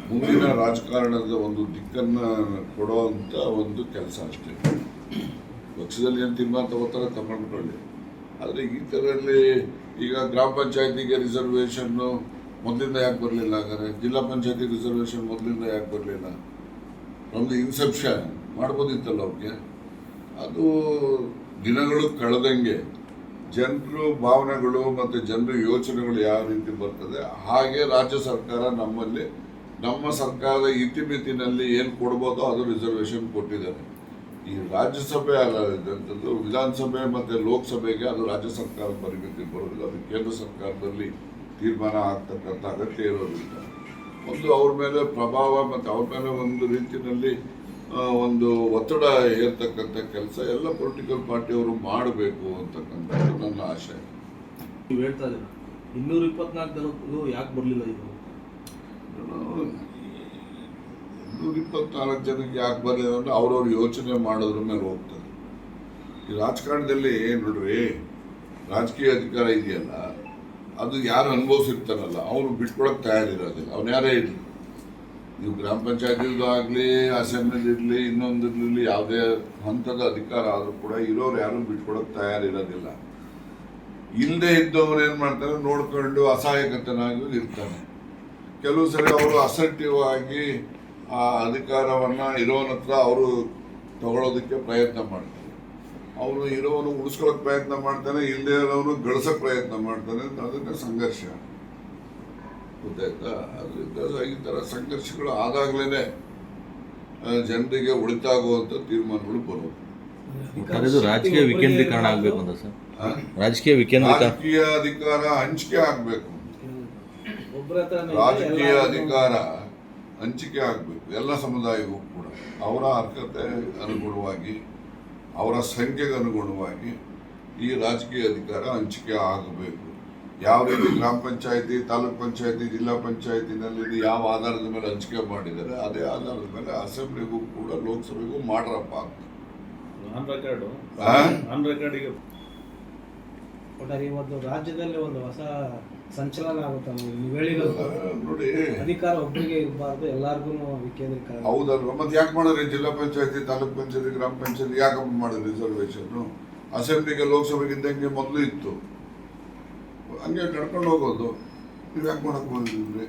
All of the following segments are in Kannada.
ಮುಂದಿನ ರಾಜಕಾರಣದ ಒಂದು ದಿಕ್ಕನ್ನು ಕೊಡುವಂಥ ಒಂದು ಕೆಲಸ ಅಷ್ಟೇ. ಪಕ್ಷದಲ್ಲಿ ಏನು ತೀರ್ಮಾನ ತಗೋತಾರೆ ತಗೊಂಡ್ಕೊಳ್ಳಿ. ಆದರೆ ಈ ಥರಲ್ಲಿ ಈಗ ಗ್ರಾಮ ಪಂಚಾಯತಿಗೆ ರಿಸರ್ವೇಷನ್ನು ಮೊದಲಿಂದ ಯಾಕೆ ಬರಲಿಲ್ಲ, ಹಾಗಾದ್ರೆ ಜಿಲ್ಲಾ ಪಂಚಾಯತಿ ರಿಸರ್ವೇಷನ್ ಮೊದಲಿಂದ ಯಾಕೆ ಬರಲಿಲ್ಲ? ಒಂದು ಇನ್ಸೆಪ್ಷನ್ ಮಾಡ್ಬೋದಿತ್ತಲ್ಲ ಅವ್ರಿಗೆ. ಅದು ದಿನಗಳು ಕಳೆದಂಗೆ ಜನರು ಭಾವನೆಗಳು ಮತ್ತು ಜನರ ಯೋಚನೆಗಳು ಯಾವ ರೀತಿ ಬರ್ತದೆ ಹಾಗೆ ರಾಜ್ಯ ಸರ್ಕಾರ ನಮ್ಮ ಸರ್ಕಾರದ ಇತಿಮಿತಿನಲ್ಲಿ ಏನು ಕೊಡ್ಬೋದೋ ಅದು ರಿಸರ್ವೇಷನ್ ಕೊಟ್ಟಿದ್ದಾರೆ. ಈ ರಾಜ್ಯಸಭೆ ಅಲ್ಲದಂಥದ್ದು ವಿಧಾನಸಭೆ ಮತ್ತು ಲೋಕಸಭೆಗೆ ಅದು ರಾಜ್ಯ ಸರ್ಕಾರ ಪರಿಮಿತಿ ಬರೋದಿಲ್ಲ. ಅದು ಕೇಂದ್ರ ಸರ್ಕಾರದಲ್ಲಿ ತೀರ್ಮಾನ ಆಗ್ತಕ್ಕಂಥ ಅಗತ್ಯ ಇರೋದಿಲ್ಲ. ಒಂದು ಅವ್ರ ಮೇಲೆ ಪ್ರಭಾವ ಮತ್ತು ಅವ್ರ ಮೇಲೆ ಒಂದು ರೀತಿಯಲ್ಲಿ ಒಂದು ಒತ್ತಡ ಹೇರ್ತಕ್ಕಂಥ ಕೆಲಸ ಎಲ್ಲ ಪೊಲಿಟಿಕಲ್ ಪಾರ್ಟಿಯವರು ಮಾಡಬೇಕು ಅಂತಕ್ಕಂಥದ್ದು ನನ್ನ ಆಶಯ. ನೀವು ಹೇಳ್ತಾ ಇದ್ದೀರಾ 224 ಯಾಕೆ ಬರಲಿಲ್ಲ? ಇದು 224 ಜನಕ್ಕೆ ಯಾಕೆ ಬರಲಿಲ್ಲ ಅಂದರೆ ಅವ್ರವ್ರು ಯೋಚನೆ ಮಾಡೋದ್ರ ಮೇಲೆ ಹೋಗ್ತದೆ. ಈ ರಾಜಕಾರಣದಲ್ಲಿ ನೋಡ್ರಿ, ರಾಜಕೀಯ ಅಧಿಕಾರ ಇದೆಯಲ್ಲ, ಅದು ಯಾರು ಅನುಭವಿಸಿರ್ತಾನಲ್ಲ ಅವನು ಬಿಟ್ಕೊಳಕ್ಕೆ ತಯಾರಿರೋದಿಲ್ಲ. ಅವನು ಯಾರೇ ಇರಲಿ, ನೀವು ಗ್ರಾಮ ಪಂಚಾಯತಿದು ಆಗಲಿ, ಅಸೆಂಬ್ಲಿದಿರಲಿ, ಇನ್ನೊಂದಿರಲಿ, ಯಾವುದೇ ಹಂತದ ಅಧಿಕಾರ ಆದರೂ ಕೂಡ ಇರೋರು ಯಾರು ಬಿಟ್ಕೊಳಕ್ಕೆ ತಯಾರಿರೋದಿಲ್ಲ. ಇಲ್ಲದೆ ಇದ್ದವನು ಏನು ಮಾಡ್ತಾನೆ, ನೋಡ್ಕೊಂಡು ಅಸಹಾಯಕತನಾಗಿ ಇರ್ತಾನೆ. ಕೆಲವು ಸರಿ ಅವರು ಅಸರ್ಟಿವ್ ಆಗಿ ಆ ಅಧಿಕಾರವನ್ನು ಇರೋನ ಹತ್ರ ಅವರು ತಗೊಳ್ಳೋದಕ್ಕೆ ಪ್ರಯತ್ನ ಮಾಡ್ತಾರೆ. ಅವನು ಇರೋವನು ಉಳಿಸ್ಕೊಳ್ಳೋಕೆ ಪ್ರಯತ್ನ ಮಾಡ್ತಾನೆ, ಇಲ್ಲದೆ ಇರೋವನು ಗಳಿಸೋಕೆ ಪ್ರಯತ್ನ ಮಾಡ್ತಾನೆ. ಅದಕ್ಕೆ ಸಂಘರ್ಷ ಗೊತ್ತಾಯ್ತಾ? ಅದರಿಂದ ಈ ಥರ ಸಂಘರ್ಷಗಳು ಆದಾಗಲೇ ಜನರಿಗೆ ಒಳಿತಾಗುವಂಥ ತೀರ್ಮಾನಗಳು ಬರೋದು. ರಾಜಕೀಯ ವಿಕೇಂದ್ರೀಕರಣ ಆಗಬೇಕು ಅಂತ ಸರ್. ರಾಜಕೀಯ ಅಧಿಕಾರ ಹಂಚಿಕೆ ಆಗಬೇಕು. ರಾಜಕೀಯ ಅಧಿಕಾರ ಹಂಚಿಕೆ ಆಗಬೇಕು ಎಲ್ಲ ಸಮುದಾಯಕ್ಕೂ ಕೂಡ. ಅವರ ಅರ್ಹತೆ ಅನುಗುಣವಾಗಿ, ಅವರ ಸಂಖ್ಯೆಗೆ ಅನುಗುಣವಾಗಿ ಈ ರಾಜಕೀಯ ಅಧಿಕಾರ ಹಂಚಿಕೆ ಆಗಬೇಕು. ಯಾವ ರೀತಿ ಗ್ರಾಮ ಪಂಚಾಯತಿ, ತಾಲೂಕ್ ಪಂಚಾಯತಿ, ಜಿಲ್ಲಾ ಪಂಚಾಯತಿನಲ್ಲಿ ಯಾವ ಆಧಾರದ ಮೇಲೆ ಹಂಚಿಕೆ ಮಾಡಿದ್ದಾರೆ ಅದೇ ಆಧಾರದ ಮೇಲೆ ಅಸೆಂಬ್ಲಿಗೂ ಕೂಡ ಲೋಕಸಭೆಗೂ ಮಾಡ್ರಪ್ಪ ಅಂತ. ಇವತ್ತು ರಾಜ್ಯದಲ್ಲಿ ಒಂದು ಹೊಸ ಸಂಚಲನ ಆಗುತ್ತೆ. ನೀವು ಹೇಳಿರೋದು ನೋಡಿ, ಅಧಿಕಾರ ಒಬ್ಬರಿಗೆ ಇರಬಾರ್ದು, ಎಲ್ಲಾರ್ಗು ವಿಕೇಂದ್ರೀಕರಣ. ಹೌದಲ್ವ? ಮತ್ತೆ ಯಾಕೆ ಮಾಡಿದ್ರಿ ಜಿಲ್ಲಾ ಪಂಚಾಯತಿ, ತಾಲೂಕ್ ಪಂಚಾಯತಿ, ಗ್ರಾಮ ಪಂಚಾಯತಿ ಯಾಕಪ್ಪ ಮಾಡಿದ್ರಿ ರಿಸರ್ವೇಷನ್? ಅಸೆಂಬ್ಲಿಗೆ ಲೋಕಸಭೆಗೆ ಇದ್ದಂಗೆ ಮೊದಲು ಇತ್ತು, ಹಂಗೆ ನಡ್ಕೊಂಡು ಹೋಗೋದು. ನೀವು ಯಾಕೆ ಮಾಡಕ್ ಬಂದಿದ್ರಿ?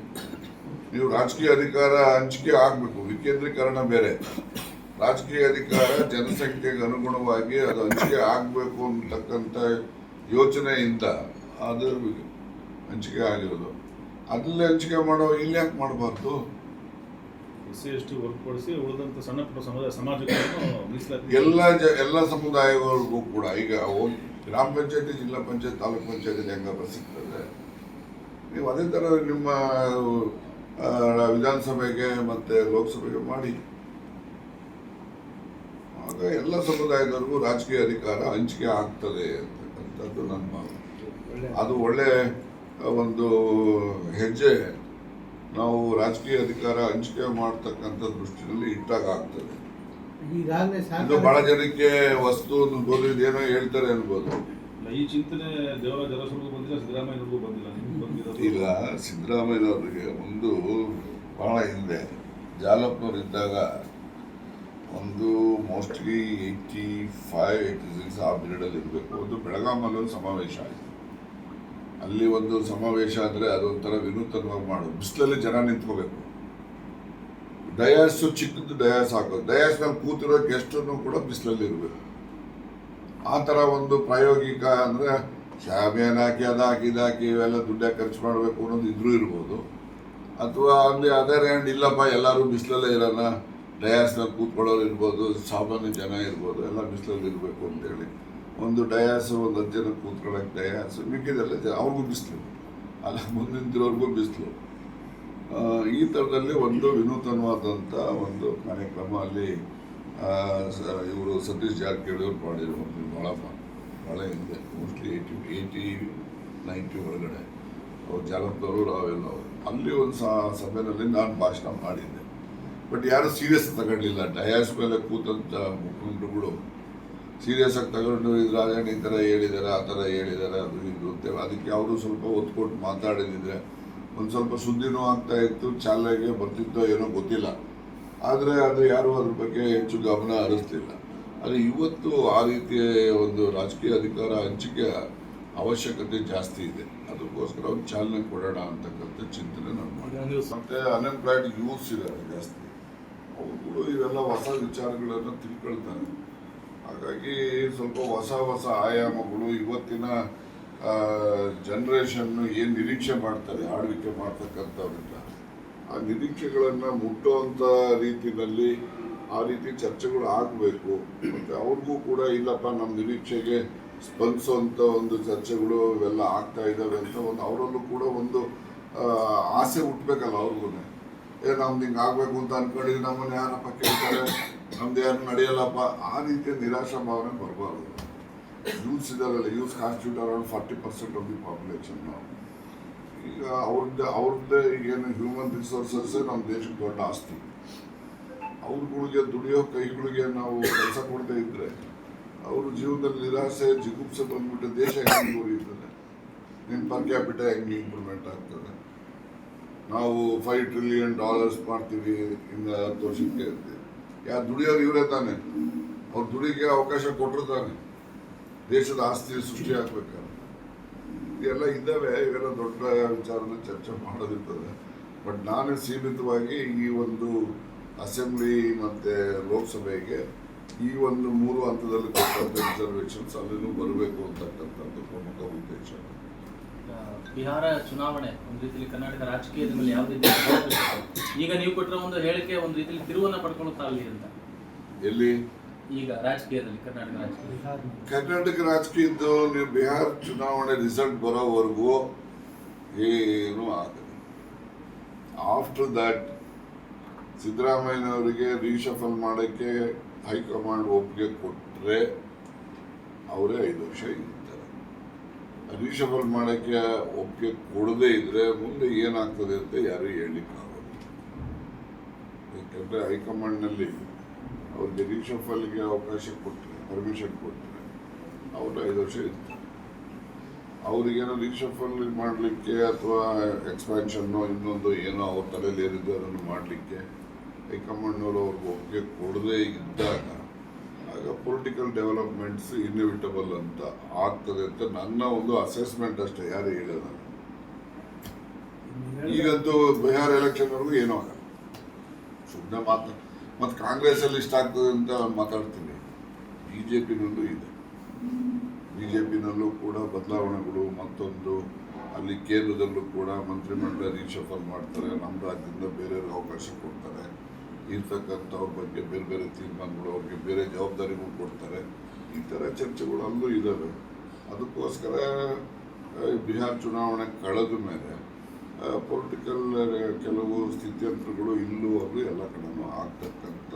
ನೀವು ರಾಜಕೀಯ ಅಧಿಕಾರ ಹಂಚಿಕೆ ಆಗಬೇಕು. ವಿಕೇಂದ್ರೀಕರಣ ಬೇರೆ. ರಾಜಕೀಯ ಅಧಿಕಾರ ಜನಸಂಖ್ಯೆಗೆ ಅನುಗುಣವಾಗಿ ಅದು ಹಂಚಿಕೆ ಆಗಬೇಕು ಅಂತಕ್ಕಂಥ ಯೋಚನೆಯಿಂದ ಅದು ಹಂಚಿಕೆ ಆಗಿರೋದು. ಅಲ್ಲೇ ಹಂಚಿಕೆ ಮಾಡೋ ಇಲ್ಲಿ ಯಾಕೆ ಮಾಡಬಾರ್ದು? SC/ST ಹೊರತುಪಡಿಸಿ ಉಳಿದಂಥ ಸಣ್ಣ ಪುಟ್ಟ ಸಮಾಜಗಳನ್ನು ಮೀಸಲಾತಿ ಎಲ್ಲ ಸಮುದಾಯಗಳಿಗೂ ಕೂಡ ಈಗ ಗ್ರಾಮ ಪಂಚಾಯತಿ, ಜಿಲ್ಲಾ ಪಂಚಾಯತ್, ತಾಲೂಕ್ ಪಂಚಾಯತಿ ಹೆಂಗ ಸಿಗ್ತದೆ, ನೀವು ಅದೇ ಥರ ನಿಮ್ಮ ವಿಧಾನಸಭೆಗೆ ಮತ್ತು ಲೋಕಸಭೆಗೆ ಮಾಡಿ. ಆಗ ಎಲ್ಲ ಸಮುದಾಯದವರೆಗೂ ರಾಜಕೀಯ ಅಧಿಕಾರ ಹಂಚಿಕೆ ಆಗ್ತದೆ ಅಂತಕ್ಕಂಥದ್ದು ನನ್ನ ಭಾವನೆ. ಅದು ಒಳ್ಳೆ ಒಂದು ಹೆಜ್ಜೆ. ನಾವು ರಾಜಕೀಯ ಅಧಿಕಾರ ಹಂಚಿಕೆ ಮಾಡ್ತಕ್ಕಂಥ ದೃಷ್ಟಿನಲ್ಲಿ ಇಟ್ಟಾಗ ಆಗ್ತದೆ. ಇದು ಬಹಳ ಜನಕ್ಕೆ ವಸ್ತು ಅನ್ಬೋದು, ಇದೇನೋ ಹೇಳ್ತಾರೆ ಅನ್ಬೋದು. ಈ ಚಿಂತನೆ ದೇವರಾಜರಸರಿಗೂ ಬಂದಿಲ್ಲ, ಸಿದ್ದರಾಮಯ್ಯವ್ರಿಗೂ ಬಂದಿಲ್ಲ. ಇಲ್ಲ, ಸಿದ್ದರಾಮಯ್ಯನವ್ರಿಗೆ ಒಂದು ಬಹಳ ಹಿಂದೆ ಜಾಲಪ್ಪನವರಿದ್ದಾಗ ಒಂದು ಮೋಸ್ಟ್ಲಿ 85-86 ಆ ಪೀರಿಯಡಲ್ಲಿ ಇರಬೇಕು. ಒಂದು ಬೆಳಗಾಮಲ್ಲಿ ಒಂದು ಸಮಾವೇಶ ಆಯಿತು. ಅಲ್ಲಿ ಒಂದು ಸಮಾವೇಶ ಅಂದರೆ ಅದೊಂಥರ ವಿನೂತನವಾಗಿ ಮಾಡೋದು. ಬಿಸಿಲಲ್ಲಿ ಜನ ನಿಂತ್ಕೋಬೇಕು, ಡಯಾಸು ಚಿಕ್ಕದು ಡಯಾಸ್ ಹಾಕೋದು, ಡಯಾಸ್ ಮೇಲೆ ಕೂತಿರೋ ಗೆಸ್ಟನ್ನು ಕೂಡ ಬಿಸಿಲಲ್ಲಿ ಇರಬೇಕು. ಆ ಥರ ಒಂದು ಪ್ರಾಯೋಗಿಕ ಅಂದರೆ ಶಾಮಿಯಾನ ಹಾಕಿ ಇದಾಕಿ ಇವೆಲ್ಲ ದುಡ್ಡೇ ಖರ್ಚು ಮಾಡಬೇಕು ಅನ್ನೋದು ಇದ್ರೂ ಇರ್ಬೋದು. ಅಥವಾ ಅಲ್ಲಿ ಅದರ್ ಹ್ಯಾಂಡ್ ಇಲ್ಲಪ್ಪ ಎಲ್ಲರೂ ಬಿಸಿಲಲ್ಲೇ ಇರೋಣ, ಡಯಾಸ್ನಲ್ಲಿ ಕೂತ್ಕೊಳ್ಳೋರು ಇರ್ಬೋದು, ಸಾಮಾನ್ಯ ಜನ ಇರ್ಬೋದು, ಎಲ್ಲ ಬಿಸಿಲಲ್ಲಿ ಇರಬೇಕು ಅಂತೇಳಿ ಒಂದು ಡಯಾಸು, ಒಂದು 10 ಜನ ಕೂತ್ಕೊಳ್ಳೋಕೆ ಡಯಾಸು, ಮಿಕ್ಕಿದೆಲ್ಲ ಅವ್ರಿಗೂ ಬಿಸಿಲು, ಅಲ್ಲ ಮುಂದಿಂತಿರೋರ್ಗೂ ಬಿಸಿಲು. ಈ ಥರದಲ್ಲಿ ಒಂದು ವಿನೂತನವಾದಂಥ ಒಂದು ಕಾರ್ಯಕ್ರಮ ಅಲ್ಲಿ ಇವರು ಸತೀಶ್ ಜಾರಕಿಹೊಳಿ ಅವರು ಮಾಡಿದ್ರು. ಭಾಳ ಹಿಂದೆ, ಮೋಸ್ಟ್ಲಿ 80-90 ಒಳಗಡೆ ಅವ್ರು ಜಾಲಪ್ಪನವರು, ರಾವೆಲ್ಲ ಅವರು ಅಲ್ಲಿ ಒಂದು ಸಭೆಯಲ್ಲಿ ನಾನು ಭಾಷಣ ಮಾಡಿದ್ದೆ. ಬಟ್ ಯಾರು ಸೀರಿಯಸ್ ತಗೊಳ್ಳಿಲ್ಲ. ಡಯಾಸ್ ಮೇಲೆ ಕೂತಂಥ ಮುಖಂಡರುಗಳು ಸೀರಿಯಸ್ ಆಗಿ ತಗೊಂಡು ಇದು ರಾಜಣ್ಣ ಈ ಥರ ಹೇಳಿದ್ದಾರೆ, ಆ ಥರ ಹೇಳಿದ್ದಾರೆ, ಅದು ಇದು ಅಂತೇಳಿ ಅದಕ್ಕೆ ಅವರು ಸ್ವಲ್ಪ ಒತ್ತು ಕೊಟ್ಟು ಮಾತಾಡಿದ್ರೆ ಒಂದು ಸ್ವಲ್ಪ ಸುದ್ದಿನೂ ಆಗ್ತಾ ಇತ್ತು, ಚಾಲನೆಗೆ ಬರ್ತಿದ್ದೋ ಏನೋ ಗೊತ್ತಿಲ್ಲ. ಆದರೆ ಅದು ಯಾರೂ ಅದ್ರ ಬಗ್ಗೆ ಹೆಚ್ಚು ಗಮನ ಹರಿಸ್ಲಿಲ್ಲ. ಆದರೆ ಇವತ್ತು ಆ ರೀತಿಯ ಒಂದು ರಾಜಕೀಯ ಅಧಿಕಾರ ಹಂಚಿಕೆ ಅವಶ್ಯಕತೆ ಜಾಸ್ತಿ ಇದೆ. ಅದಕ್ಕೋಸ್ಕರ ಒಂದು ಚಾಲನೆ ಕೊಡೋಣ ಅಂತಕ್ಕಂಥ ಚಿಂತನೆ ನಾನು ಈಗ ಮಾಡಿದೆ. ನೀವು ಮತ್ತೆ ಅನ್ಎಂಪ್ಲಾಯ್ಡ್ ಯೂತ್ಸ್ ಇದ್ದಾರೆ ಜಾಸ್ತಿ, ಅವರು ಇವೆಲ್ಲ ಹೊಸ ವಿಚಾರಗಳನ್ನು ತಿಳ್ಕೊಳ್ತಾರೆ. ಹಾಗಾಗಿ ಸ್ವಲ್ಪ ಹೊಸ ಆಯಾಮಗಳು ಇವತ್ತಿನ ಜನ್ರೇಷನ್ ಏನು ನಿರೀಕ್ಷೆ ಮಾಡ್ತಾರೆ ಆಳ್ವಿಕೆ ಮಾಡ್ತಕ್ಕಂಥವ್ರಿಂದ, ಆ ನಿರೀಕ್ಷೆಗಳನ್ನು ಮುಟ್ಟುವಂಥ ರೀತಿಯಲ್ಲಿ ಆ ರೀತಿ ಚರ್ಚೆಗಳು ಆಗಬೇಕು. ಮತ್ತು ಅವ್ರಿಗೂ ಕೂಡ ಇಲ್ಲಪ್ಪ ನಮ್ಮ ನಿರೀಕ್ಷೆಗೆ ಸ್ಪಂದಿಸುವಂಥ ಒಂದು ಚರ್ಚೆಗಳು ಇವೆಲ್ಲ ಆಗ್ತಾ ಇದ್ದಾವೆ ಅಂತ ಒಂದು ಅವರಲ್ಲೂ ಕೂಡ ಒಂದು ಆಸೆ ಹುಟ್ಟಬೇಕಲ್ಲ ಅವ್ರಿಗೂ. ನಮ್ದು ಹಿಂಗೆ ಆಗಬೇಕು ಅಂತ ಅನ್ಕೊಂಡಿದ್ದು ನಮ್ಮನ್ನು ಯಾರಪ್ಪ ಕೇಳ್ತಾರೆ, ನಮ್ದು ಯಾರು ನಡೆಯಲ್ಲಪ್ಪ, ಆ ರೀತಿಯ ನಿರಾಶಾ ಭಾವನೆ ಬರಬಾರ್ದು. ಯೂತ್ಸ್ ಇದಾರಲ್ಲ, youths constitute around 40% of the population. ನಾವು ಈಗ ಅವ್ರದ್ದೇ ಈಗೇನು ಹ್ಯೂಮನ್ ರಿಸೋರ್ಸಸ್ಸೇ ನಮ್ಮ ದೇಶಕ್ಕೆ ದೊಡ್ಡ ಆಸ್ತಿ. ಅವ್ರಗಳಿಗೆ ದುಡಿಯೋ ಕೈಗಳಿಗೆ ನಾವು ಕೆಲಸ ಕೊಡದೇ ಇದ್ದರೆ ಅವರು ಜೀವನದಲ್ಲಿ ನಿರಾಸೆ ಜಿಗುಪ್ಸೆ ಬಂದ್ಬಿಟ್ಟು ದೇಶ ಹೆಂಗೆ ಉಳಿಯುತ್ತದೆ, ನಿಮ್ಮ ಪರ್ ಕ್ಯಾಪಿಟಲ್ ಹೆಂಗೆ ಇಂಪ್ರೂವ್ಮೆಂಟ್ ಆಗ್ತದೆ. ನಾವು $5 ಟ್ರಿಲಿಯನ್ ಮಾಡ್ತೀವಿ ಇನ್ನು 10 ವರ್ಷಕ್ಕೆ ಅಂತ. ಯಾರು ದುಡಿಯೋರು ಇವರೇ ತಾನೆ, ಅವ್ರು ದುಡಿಗೆ ಅವಕಾಶ ಕೊಟ್ಟರು ತಾನೆ ದೇಶದ ಆಸ್ತಿ ಸೃಷ್ಟಿ ಆಗ್ಬೇಕಾದ್ರೆ. ಇದೆಲ್ಲ ಇದ್ದಾವೆ, ಇವೆಲ್ಲ ದೊಡ್ಡ ವಿಚಾರದ ಚರ್ಚೆ ಮಾಡೋದಿರ್ತದೆ. ಬಟ್ ನಾನು ಸೀಮಿತವಾಗಿ ಈ ಒಂದು ಅಸೆಂಬ್ಲಿ ಮತ್ತು ಲೋಕಸಭೆಗೆ ಈ ಒಂದು 3 ಹಂತದಲ್ಲಿ ಕೊಟ್ಟಂಥ ರಿಸರ್ವೇಷನ್ಸ್ ಅಲ್ಲಿನೂ ಬರಬೇಕು ಅಂತಕ್ಕಂಥದ್ದು ಪ್ರಮುಖ ಉದ್ದೇಶ. ಬಿಹಾರ ಚುನಾವಣೆ ಒಂದು ರೀತಿಯಲ್ಲಿ ಕರ್ನಾಟಕ ರಾಜಕೀಯದ ಮೇಲೆ ಯಾವ ರೀತಿ ಪ್ರಭಾವ ಬೀರುತ್ತೆ? ಈಗ ನೀವು ಕೊಟ್ಟಿರೋ ಒಂದು ಹೇಳಿಕೆ ಒಂದು ರೀತಿಯಲ್ಲಿ ತಿರುವನ್ನ ಪಡ್ಕೊಳ್ತಾ ಅಲ್ಲಿ ಅಂತ ಎಲ್ಲಿ ಈಗ ರಾಜಕೀಯದಲ್ಲಿ ಕರ್ನಾಟಕ ರಾಜಕೀಯದ್ದು ನೀವು ಬಿಹಾರ ಚುನಾವಣೆ ರಿಸಲ್ಟ್ ಬರೋವರೆಗೂ ಏನೂ ಆಗಲ್ಲ. ಆಫ್ಟರ್ ದಟ್ ಸಿದ್ದರಾಮಯ್ಯನವರಿಗೆ ರೀಶಫಲ್ ಮಾಡೋಕ್ಕೆ ಹೈಕಮಾಂಡ್ ಒಪ್ಪಿಗೆ ಕೊಟ್ಟರೆ ಅವರೇ 5 ವರ್ಷ ಇರ್ತಾರೆ. ರೀಶಫಲ್ ಮಾಡೋಕ್ಕೆ ಒಪ್ಪಿಗೆ ಕೊಡದೇ ಇದ್ರೆ ಮುಂದೆ ಏನಾಗ್ತದೆ ಅಂತ ಯಾರೂ ಹೇಳಲಿಕ್ಕಾಗೋದು. ಯಾಕಂದರೆ ಹೈಕಮಾಂಡ್ನಲ್ಲಿ ಅವ್ರಿಗೆ ರೀಶಫಲ್ಗೆ ಅವಕಾಶ ಕೊಟ್ಟರೆ, ಪರ್ಮಿಷನ್ ಕೊಟ್ಟರೆ ಅವರು 5 ವರ್ಷ ಇರ್ತಾರೆ. ಅವ್ರಿಗೇನೋ ರೀಶಫಲ್ ಮಾಡಲಿಕ್ಕೆ ಅಥವಾ ಎಕ್ಸ್ಪ್ಯಾನ್ಷನ್ನು ಇನ್ನೊಂದು ಏನೋ ಅವ್ರ ತಲೆಯಲ್ಲಿ ಏನಿದೆ ಅದನ್ನು ಮಾಡಲಿಕ್ಕೆ ಹೈಕಮಾಂಡ್ನವರು ಅವ್ರಿಗೆ ಒಪ್ಪಿಗೆ ಕೊಡದೇ ಇದ್ದಾಗ ಆಗ ಪೊಲಿಟಿಕಲ್ ಡೆವಲಪ್ಮೆಂಟ್ಸ್ ಇನ್ಎವಿಟಬಲ್ ಅಂತ ಆಗ್ತದೆ ಅಂತ ನನ್ನ ಒಂದು ಅಸೆಸ್ಮೆಂಟ್ ಅಷ್ಟೇ, ಯಾರು ಹೇಳೋದು. ಈಗಂತೂ ಬಿಹಾರ ಎಲೆಕ್ಷನ್ವರೆಗೂ ಏನೂ ಆಗಲ್ಲ, ಸುಮ್ಮನೆ ಮತ್ತು ಕಾಂಗ್ರೆಸ್ಸಲ್ಲಿ ಇಷ್ಟ ಆಗ್ತದೆ ಅಂತ ಮಾತಾಡ್ತೀನಿ. BJPನಲ್ಲೂ ಇದೆ, BJPನಲ್ಲೂ ಕೂಡ ಬದಲಾವಣೆಗಳು, ಮತ್ತೊಂದು ಅಲ್ಲಿ ಕೇಂದ್ರದಲ್ಲೂ ಕೂಡ ಮಂತ್ರಿಮಂಡಲ ರೀಶಫಲ್ ಮಾಡ್ತಾರೆ, ನಮ್ಮ ರಾಜ್ಯದಿಂದ ಬೇರೆಯವ್ರಿಗೆ ಅವಕಾಶ ಕೊಡ್ತಾರೆ, ಇರ್ತಕ್ಕಂಥವ್ರ ಬಗ್ಗೆ ಬೇರೆ ಬೇರೆ ತೀರ್ಮಾನಗಳು, ಅವ್ರಿಗೆ ಬೇರೆ ಜವಾಬ್ದಾರಿಗಳು ಕೊಡ್ತಾರೆ. ಈ ಥರ ಚರ್ಚೆಗಳು ಅಲ್ಲೂ ಇದ್ದಾವೆ. ಅದಕ್ಕೋಸ್ಕರ ಬಿಹಾರ ಚುನಾವಣೆ ಕಳೆದ ಮೇಲೆ ಪೊಲಿಟಿಕಲ್ ಕೆಲವು ಸ್ಥಿತ್ಯಂತರಗಳು ಇಲ್ಲೂ ಅದು ಎಲ್ಲ ಕಡೆನೂ ಆಗ್ತಕ್ಕಂಥ